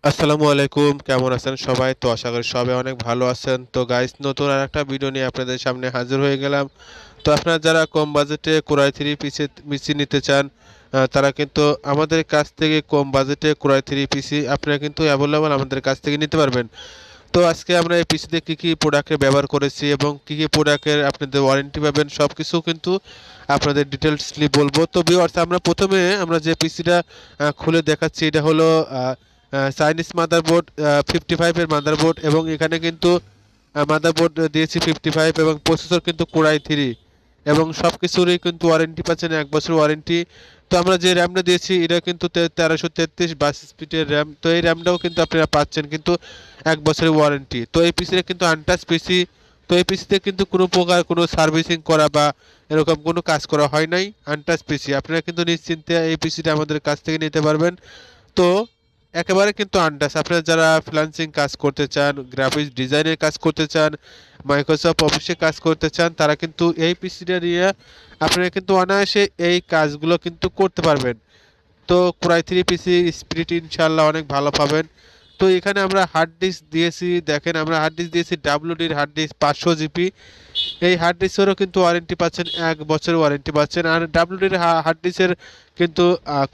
আসসালামু আলাইকুম, কেমন আছেন সবাই? তো আশা করি সবাই অনেক ভালো আছেন। তো গাইস, নতুন আর একটা ভিডিও নিয়ে আপনাদের সামনে হাজির হয়ে গেলাম। তো আপনারা যারা কম বাজেটে কোরাই থ্রি পিসি নিতে চান, তারা কিন্তু আমাদের কাছ থেকে কম বাজেটে কোরাই থ্রি পিসি আপনারা কিন্তু অ্যাভেলেবল আমাদের কাছ থেকে নিতে পারবেন। তো আজকে আমরা এই পিসিতে কী কী প্রোডাক্টের ব্যবহার করেছি এবং কী কী প্রোডাক্টের আপনাদের ওয়ারেন্টি পাবেন, সব কিছু কিন্তু আপনাদের ডিটেলসলি বলবো। তো ভিউয়ার্স, আমরা যে পিসিটা খুলে দেখাচ্ছি, এটা হলো চাইনিজ মাদারবোর্ড, 55 এর মাদারবোর্ড, এবং এখানে কিন্তু মাদারবোর্ড দিয়েছি 55 এবং প্রসেসর কিন্তু কোরাই থ্রি, এবং সব কিছুরই কিন্তু ওয়ারেন্টি পাচ্ছেন 1 বছর ওয়ারেন্টি। তো আমরা যে র্যামটা দিয়েছি এটা কিন্তু 1333 22 স্পিডের র্যাম। তো এই র্যামটাও কিন্তু আপনারা পাচ্ছেন কিন্তু 1 বছরের ওয়ারেন্টি। তো এই পিসিটা কিন্তু আনটাচ পিসি। তো এই পিসিতে কিন্তু কোনো প্রকার কোনো সার্ভিসিং করা বা এরকম কোনো কাজ করা হয় নাই, আনটাচ পিসি। আপনারা কিন্তু নিশ্চিন্তে এই পিসিটা আমাদের কাছ থেকে নিতে পারবেন। তো একেবারে কিন্তু আনটাচ। আপনারা যারা ফ্রিল্যান্সিং কাজ করতে চান, গ্রাফিক্স ডিজাইনের কাজ করতে চান, মাইক্রোসফট অফিসে কাজ করতে চান, তারা কিন্তু এই পিসিটা নিয়ে আপনারা কিন্তু অনায়াসে এই কাজগুলো কিন্তু করতে পারবেন। তো কোরাই থ্রি পিসি স্পিরিট ইনশাল্লাহ অনেক ভালো পাবেন। তো এখানে আমরা হার্ড ডিস্ক দিয়েছি, দেখেন আমরা হার্ড ডিস্ক দিয়েছি ডাব্লিউডির হার্ড ডিস্ক 500 জিবি। এই হার্ড ডিস্কেরও কিন্তু ওয়ারেন্টি পাচ্ছেন, 1 বছর ওয়ারেন্টি পাচ্ছেন। আর ডাব্লিউডির হার্ড ডিস্কের কিন্তু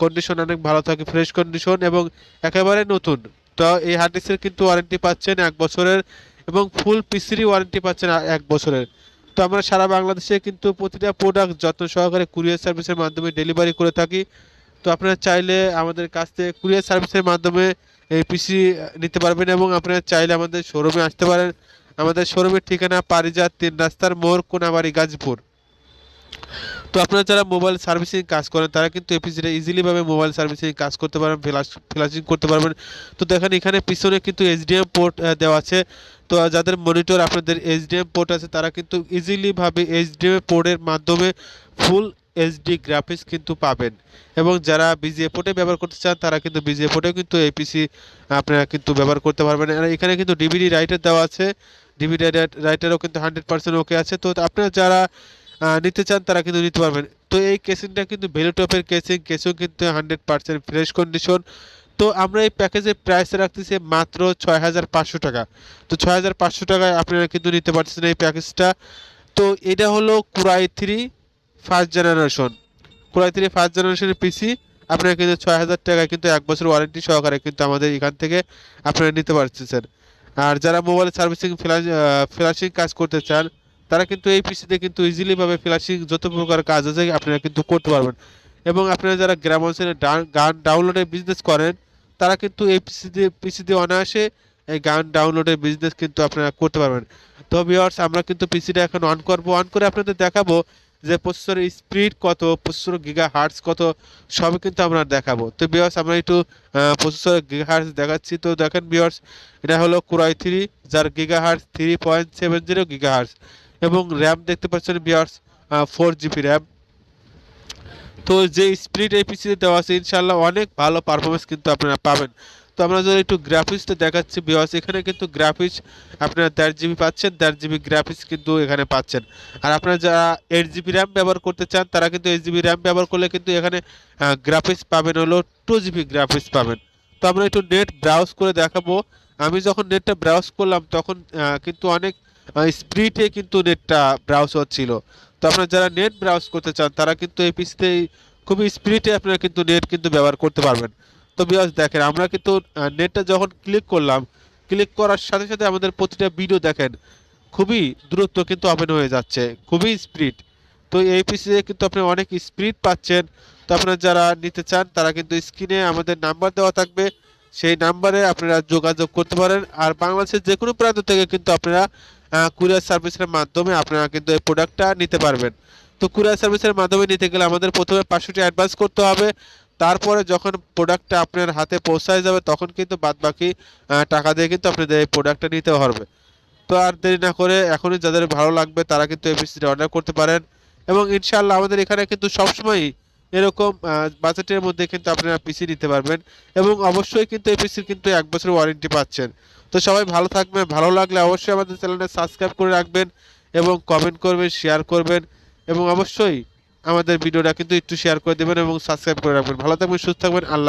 কন্ডিশন অনেক ভালো থাকে, ফ্রেশ কন্ডিশন এবং একেবারে নতুন। তো এই হার্ড ডিস্কের কিন্তু ওয়ারেন্টি পাচ্ছেন 1 বছরের, এবং ফুল পিসিরই ওয়ারেন্টি পাচ্ছেন 1 বছরের। তো আমরা সারা বাংলাদেশে কিন্তু প্রতিটা প্রোডাক্ট যত্ন সহকারে কুরিয়ার সার্ভিসের মাধ্যমে ডেলিভারি করে থাকি। তো আপনারা চাইলে আমাদের কাছ থেকে কুরিয়ার সার্ভিসের মাধ্যমে এই পিসি নিতে পারবেন, এবং আপনারা চাইলে আমাদের শোরুমে আসতে পারেন। আমাদের শোরুমের ঠিকানা পারিজাত 3 রাস্তার মোড়, কোনাবাড়ি, গাজীপুর। তো আপনারা যারা মোবাইল সার্ভিসিং কাজ করেন, তারা কিন্তু এই পিসিটা ইজিলি ভাবে মোবাইল সার্ভিসিং কাজ করতে পারবেন, ফ্ল্যাশিং করতে পারবেন। তো দেখেন এখানে পিছনে কিন্তু এইচডিএম পোর্ট দেওয়া আছে। তো যাদের মনিটর আপনাদের এইচডিএম পোর্ট আছে, তারা কিন্তু ইজিলি ভাবে এইচডিএম পোর্টের মাধ্যমে ফুল এইচডি গ্রাফিক্স কিন্তু পাবেন। এবং যারা বিজিএ পোর্টে ব্যবহার করতে চান, তারা কিন্তু বিজিএ পোর্টেও কিন্তু এই পিসি আপনারা কিন্তু ব্যবহার করতে পারবেন। আর এখানে কিন্তু ডিভিডি রাইটার দেওয়া আছে, ডিভিডি রাইটারও কিন্তু 100% ওকে আছে। তো আপনারা যারা নিতে চান, তারা কিন্তু নিতে পারবেন। তো এই কেসিংটা কিন্তু ভেলুটপের কেসিং কিন্তু 100% ফ্রেশ কন্ডিশন। তো আমরা এই প্যাকেজের প্রাইস রাখতেছি মাত্র 6500 টাকা। তো 6500 টাকায় আপনারা কিন্তু নিতে পারছেন এই প্যাকেজটা। তো এটা হলো core i three first generation, core i three first জেনারেশনের পিসি। আপনারা কিন্তু 6000 টাকায় কিন্তু 1 বছর ওয়ারেন্টি সহকারে কিন্তু আমাদের এখান থেকে আপনারা নিতে পারতেছেন। আর যারা মোবাইল সার্ভিসিং ফ্ল্যাশিং কাজ করতে চান, তারা কিন্তু এই পিসিতে কিন্তু ইজিলি ভাবে ফ্ল্যাশিং যত প্রকার কাজ আছে আপনারা কিন্তু করতে পারবেন। এবং আপনারা যারা গ্রাম অঞ্চলে গান ডাউনলোডের বিজনেস করেন, তারা কিন্তু এই পিসি দিয়ে অনায়াসে এই গান ডাউনলোডের বিজনেস কিন্তু আপনারা করতে পারবেন। তো ভিউয়ার্স, আমরা কিন্তু পিসিটা এখন অন করব, অন করে আপনাদের দেখাবো যে প্রসেসরের স্পিড কত, প্রসেসর গিগা হার্টস কত, সবই কিন্তু আমরা দেখাবো। তো ভিউয়ার্স, আমরা একটু প্রসেসরের গিগা হার্টস দেখাচ্ছি। তো দেখেন ভিউয়ার্স, এটা হলো কোরাই থ্রি, যার গিগা হার্টস 3.70 গিগা হার্টস, এবং র্যাম দেখতে পাচ্ছেন ভিউয়ার্স 4 জিবি র্যাম। তো যে স্পিড এই পিসিতে দেওয়া আছে, ইনশাল্লাহ অনেক ভালো পারফরমেন্স কিন্তু আপনারা পাবেন। তো আমরা যদি একটু গ্রাফিক্সটা দেখাচ্ছি ভিউয়ার্স, এখানে কিন্তু গ্রাফিক্স আপনারা 1.5 জিবি পাচ্ছেন, 1.5 জিবি গ্রাফিক্স কিন্তু এখানে পাচ্ছেন। আর আপনারা যারা 8 জিবি র্যাম ব্যবহার করতে চান, তারা কিন্তু 8 জিবি র্যাম ব্যবহার করলে কিন্তু এখানে গ্রাফিক্স পাবেন হলো 2 জিবি গ্রাফিক্স পাবেন। তো আমরা একটু নেট ব্রাউজ করে দেখাবো। আমি যখন নেটটা ব্রাউজ করলাম, তখন কিন্তু অনেক স্পিডে কিন্তু নেটটা ব্রাউজ হচ্ছিল। তো আপনারা যারা নেট ব্রাউজ করতে চান, তারা কিন্তু এই পিসিতে খুবই স্পিডে আপনারা কিন্তু নেট কিন্তু ব্যবহার করতে পারবেন। তো ভিউয়ার্স দেখেন, আমরা কিন্তু নেটটা যখন ক্লিক করলাম, ক্লিক করার সাথে সাথে আমাদের প্রতিটা ভিডিও দেখেন খুবই দ্রুত কিন্তু ওপেন হয়ে যাচ্ছে, খুবই স্পিড। তো এই পিসিতে কিন্তু আপনি অনেক স্পিড পাচ্ছেন। তো আপনারা যারা নিতে চান, তারা কিন্তু স্ক্রিনে আমাদের নাম্বার দেওয়া থাকবে, সেই নাম্বারে আপনারা যোগাযোগ করতে পারেন। আর বাংলাদেশের যে কোনো প্রান্ত থেকে কিন্তু আপনারা কুরিয়ার সার্ভিসের মাধ্যমে আপনারা কিন্তু এই প্রোডাক্টটা নিতে পারবেন। তো কুরিয়ার সার্ভিসের মাধ্যমে নিতে গেলে আমাদের প্রথমে 500 টাকা অ্যাডভান্স করতে হবে। তারপরে যখন প্রোডাক্টটা আপনার হাতে পৌঁছায় যাবে, তখন কিন্তু বাদবাকি টাকা দিয়ে কিন্তু আপনাদের এই প্রোডাক্টটা নিতে হবে। তো আর দেরি না করে এখনই যাদের ভালো লাগবে, তারা কিন্তু এই পিসিটা অর্ডার করতে পারেন। এবং ইনশাআল্লাহ আমাদের এখানে কিন্তু সবসময়ই এরকম বাজেটের মধ্যে কিন্তু আপনারা পিসি নিতে পারবেন। এবং অবশ্যই কিন্তু এই পিসির কিন্তু 1 বছর ওয়ারেন্টি পাচ্ছেন। তো সবাই ভালো থাকবেন, ভালো লাগলে অবশ্যই আমাদের চ্যানেলটা সাবস্ক্রাইব করে রাখবেন, এবং কমেন্ট করবেন, শেয়ার করবেন, এবং অবশ্যই আমাদের ভিডিওটা কিন্তু একটু শেয়ার করে দেবেন এবং সাবস্ক্রাইব করে রাখবেন। ভালো থাকবেন, সুস্থ থাকবেন, আল্লাহ।